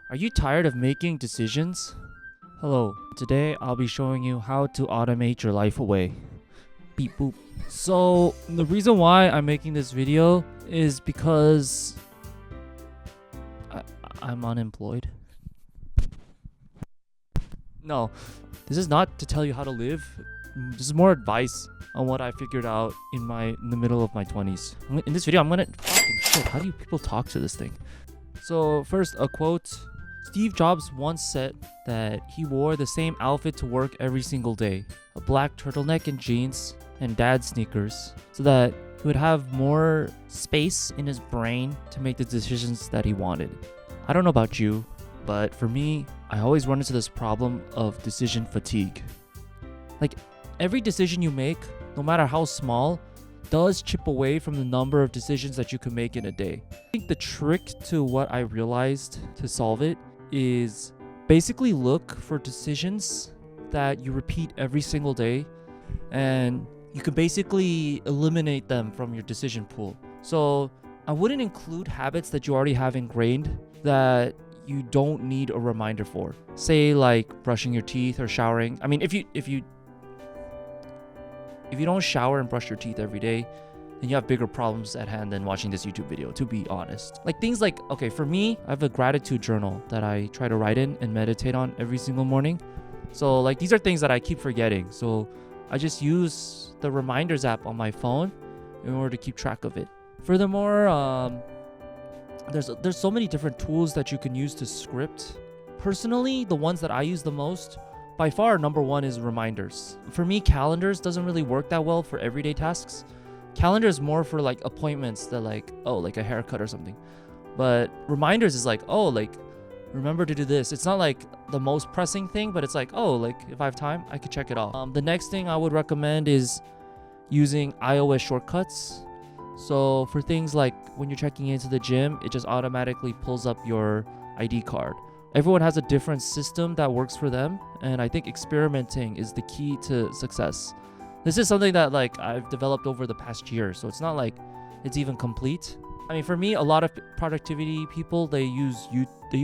Are you tired of making decisions? Hello, today I'll be showing you how to automate your life away. Beep boop. So, the reason why I'm making this video is because I'm unemployed. No, this is not to tell you how to live. This is more advice on what I figured out in the middle of my 20s. In this video, I'm gonna fucking shit. How do people talk to this thing? So first, a quote. Steve Jobs once said that he wore the same outfit to work every single day, a black turtleneck and jeans and dad sneakers, so that he would have more space in his brain to make the decisions that he wanted. I don't know about you, but for me, I always run into this problem of decision fatigue. Like, every decision you make, no matter how small, does chip away from the number of decisions that you can make in a day. I think the trick to what I realized to solve it is basically look for decisions that you repeat every single day, and you can basically eliminate them from your decision pool. So I wouldn't include habits that you already have ingrained that you don't need a reminder for. Say like brushing your teeth or showering. I mean, if you don't shower and brush your teeth every day, then you have bigger problems at hand than watching this YouTube video, to be honest. Like things like, okay, for me, I have a gratitude journal that I try to write in and meditate on every single morning. So like these are things that I keep forgetting. So I just use the reminders app on my phone in order to keep track of it. Furthermore, there's so many different tools that you can use to script. Personally, the ones that I use the most, by far, number one is reminders. For me, calendars doesn't really work that well for everyday tasks. Calendar is more for like appointments that like a haircut or something. But reminders is like, remember to do this. It's not like the most pressing thing, but it's like, if I have time, I could check it off. The next thing I would recommend is using iOS shortcuts. So for things like when you're checking into the gym, it just automatically pulls up your ID card. Everyone has a different system that works for them, and I think experimenting is the key to success. This is something that like I've developed over the past year, so it's not like it's even complete. I mean, for me, a lot of productivity people, they use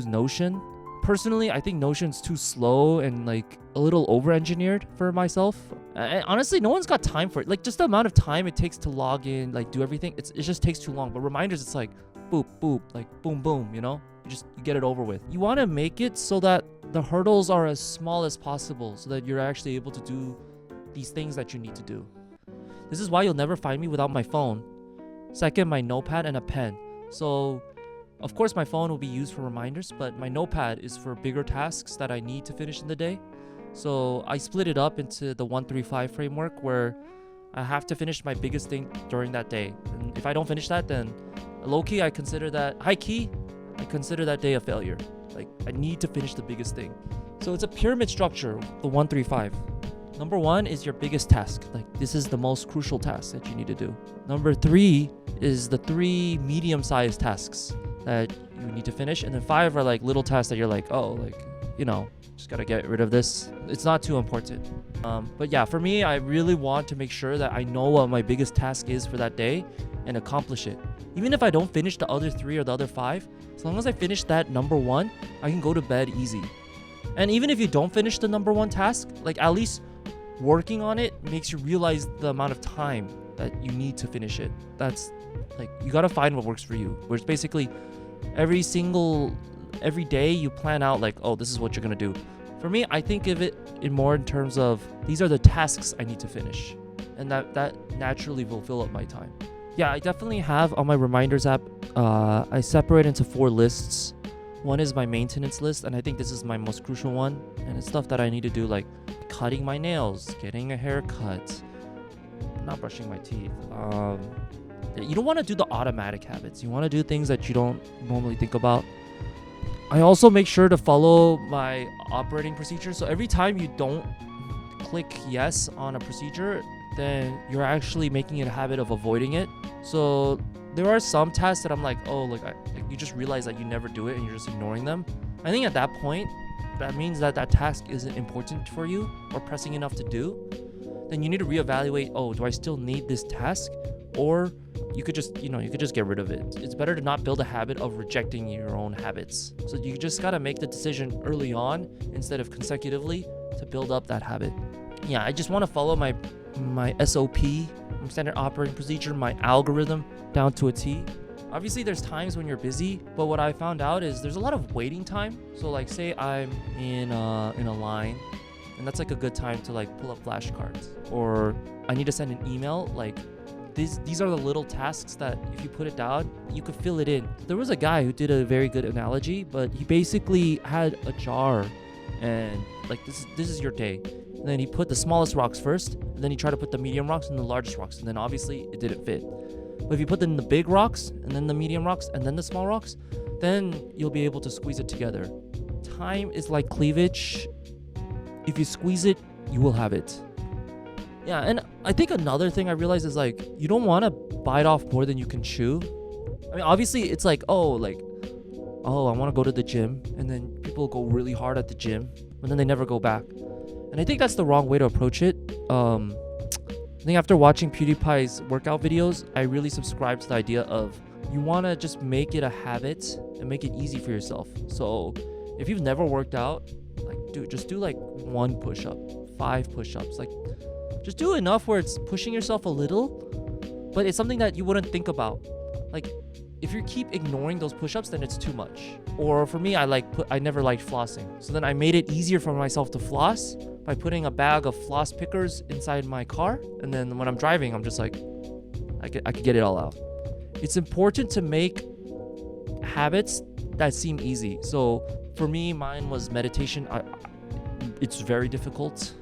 Notion. Personally, I think Notion's too slow and like a little over-engineered for myself. And honestly, no one's got time for it. Like just the amount of time it takes to log in, like do everything, it just takes too long. But reminders, it's like boop, boop, like boom, boom, you know? You get it over with. You want to make it so that the hurdles are as small as possible so that you're actually able to do these things that you need to do. This is why you'll never find me without my phone. Second, my notepad and a pen. So, of course, my phone will be used for reminders, but my notepad is for bigger tasks that I need to finish in the day. So I split it up into the 1-3-5 framework where I have to finish my biggest thing during that day. And if I don't finish that, then low-key, high-key, I consider that day a failure. Like, I need to finish the biggest thing. So it's a pyramid structure, the 1-3-5. Number one is your biggest task. Like, this is the most crucial task that you need to do. Number 3 is the 3 medium-sized tasks that you need to finish. And then 5 are like little tasks that you're like, just gotta get rid of this. It's not too important. But yeah, for me, I really want to make sure that I know what my biggest task is for that day and accomplish it. Even if I don't finish the other 3 or the other 5, as long as I finish that number 1, I can go to bed easy. And even if you don't finish the number 1 task, like at least working on it makes you realize the amount of time that you need to finish it. That's like, you gotta find what works for you. Where it's basically every day you plan out like, this is what you're gonna do. For me, I think of it in terms of these are the tasks I need to finish, and that naturally will fill up my time. Yeah, I definitely have on my reminders app, I separate into 4 lists. One is my maintenance list, and I think this is my most crucial one, and it's stuff that I need to do like cutting my nails, getting a haircut, not brushing my teeth. You don't want to do the automatic habits. You want to do things that you don't normally think about. I also make sure to follow my operating procedure. So every time you don't click yes on a procedure, then you're actually making it a habit of avoiding it. So there are some tasks that I'm like, you just realize that you never do it and you're just ignoring them. I think at that point, that means that task isn't important for you or pressing enough to do. Then you need to reevaluate, do I still need this task? or you could just get rid of it. It's better to not build a habit of rejecting your own habits. So you just got to make the decision early on instead of consecutively to build up that habit. Yeah, I just want to follow my SOP, my standard operating procedure, my algorithm down to a T. Obviously, there's times when you're busy, but what I found out is there's a lot of waiting time. So like, say I'm in a line, and that's like a good time to like pull up flashcards, or I need to send an email. Like these are the little tasks that if you put it down, you could fill it in. There was a guy who did a very good analogy, but he basically had a jar, and like this is your day. And then he put the smallest rocks first, and then he tried to put the medium rocks and the largest rocks, and then obviously it didn't fit. But if you put in the big rocks, and then the medium rocks, and then the small rocks, then you'll be able to squeeze it together. Time is like cleavage. If you squeeze it, you will have it. Yeah, and I think another thing I realized is like, you don't want to bite off more than you can chew. I mean, obviously it's like, I want to go to the gym, and then people go really hard at the gym, and then they never go back. And I think that's the wrong way to approach it. I think after watching PewDiePie's workout videos, I really subscribe to the idea of you want to just make it a habit and make it easy for yourself. So if you've never worked out, like, dude, just do like 1 push-up, 5 push-ups. Like, just do enough where it's pushing yourself a little, but it's something that you wouldn't think about. Like, if you keep ignoring those push-ups, then it's too much. Or for me, I never liked flossing. So then I made it easier for myself to floss by putting a bag of floss pickers inside my car. And then when I'm driving, I'm just like, I could get it all out. It's important to make habits that seem easy. So for me, mine was meditation. It's very difficult.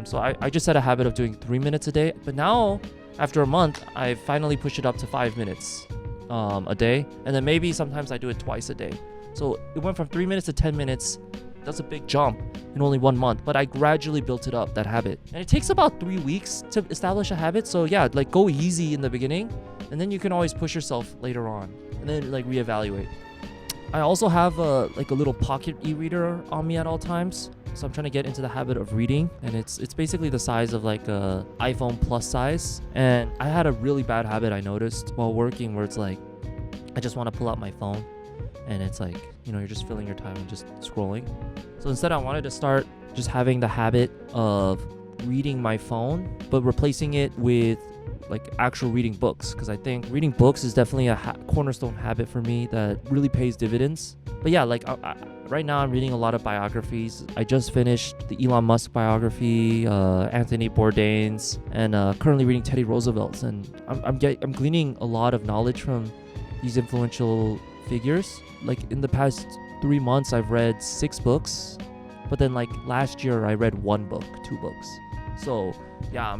So I just had a habit of doing 3 minutes a day. But now, after a month, I finally pushed it up to 5 minutes a day. And then maybe sometimes I do it twice a day. So it went from 3 minutes to 10 minutes. That's a big jump in only 1 month. But I gradually built it up, that habit. And it takes about 3 weeks to establish a habit. So yeah, like go easy in the beginning. And then you can always push yourself later on. And then like reevaluate. I also have a little pocket e-reader on me at all times. So I'm trying to get into the habit of reading, and it's basically the size of like a iPhone Plus size. And I had a really bad habit I noticed while working, where it's like I just want to pull out my phone, and it's like, you're just filling your time and just scrolling. So instead, I wanted to start just having the habit of reading my phone, but replacing it with like actual reading books, because I think reading books is definitely a cornerstone habit for me that really pays dividends. But yeah, like right now I'm reading a lot of biographies. I just finished the Elon Musk biography, Anthony Bourdain's, and currently reading Teddy Roosevelt's. And I'm gleaning a lot of knowledge from these influential figures. Like in the past 3 months, I've read 6 books, but then like last year I read 1 book, 2 books. So yeah,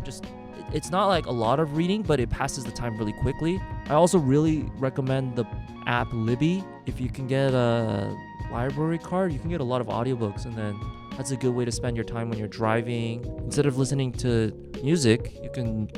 it's not like a lot of reading, but it passes the time really quickly. I also really recommend the app Libby. If you can get a library card, you can get a lot of audiobooks, and then that's a good way to spend your time when you're driving. Instead of listening to music, you can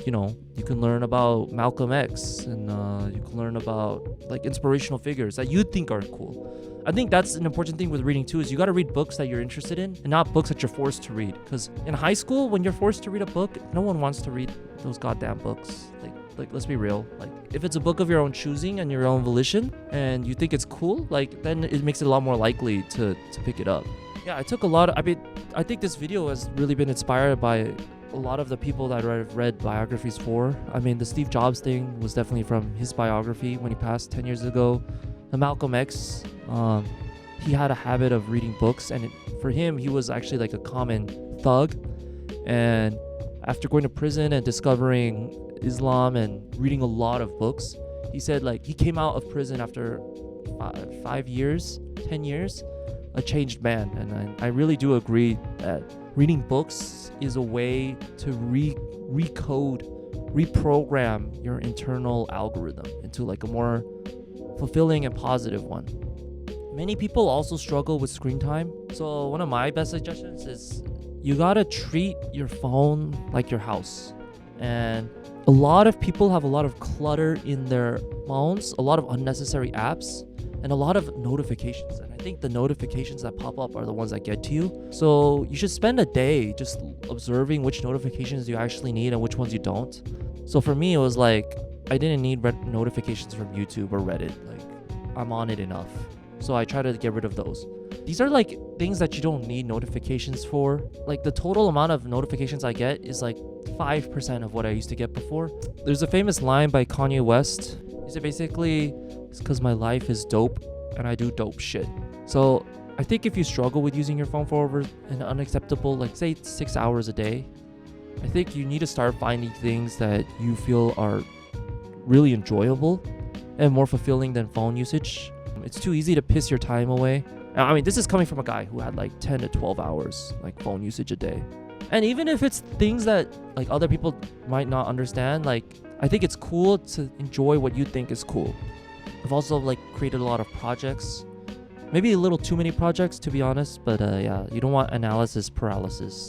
learn about Malcolm X, and you can learn about like inspirational figures that you think are cool. I think that's an important thing with reading too, is you got to read books that you're interested in and not books that you're forced to read. Because in high school, when you're forced to read a book, no one wants to read those goddamn books. Like let's be real. Like if it's a book of your own choosing and your own volition and you think it's cool, like then it makes it a lot more likely to pick it up. Yeah, I think this video has really been inspired by a lot of the people that I've read biographies for. I mean, the Steve Jobs thing was definitely from his biography when he passed 10 years ago. The Malcolm X, he had a habit of reading books, and for him, he was actually like a common thug. And after going to prison and discovering Islam and reading a lot of books, he said like he came out of prison after 5 years, 10 years, a changed man. And I really do agree that reading books is a way to reprogram your internal algorithm into like a more fulfilling and positive one. Many people also struggle with screen time. So one of my best suggestions is you gotta treat your phone like your house. And a lot of people have a lot of clutter in their phones, a lot of unnecessary apps, and a lot of notifications. And I think the notifications that pop up are the ones that get to you. So you should spend a day just observing which notifications you actually need and which ones you don't. So for me, it was like I didn't need notifications from YouTube or Reddit. Like, I'm on it enough. So I try to get rid of those. These are like things that you don't need notifications for. Like, the total amount of notifications I get is like 5% of what I used to get before. There's a famous line by Kanye West. He said basically, it's because my life is dope and I do dope shit. So I think if you struggle with using your phone for over an unacceptable, like say 6 hours a day, I think you need to start finding things that you feel are really enjoyable and more fulfilling than phone usage. It's too easy to piss your time away. I mean, this is coming from a guy who had like 10 to 12 hours like phone usage a day. And even if it's things that like other people might not understand, like I think it's cool to enjoy what you think is cool. I've also like created a lot of projects, maybe a little too many projects to be honest, but yeah, you don't want analysis paralysis.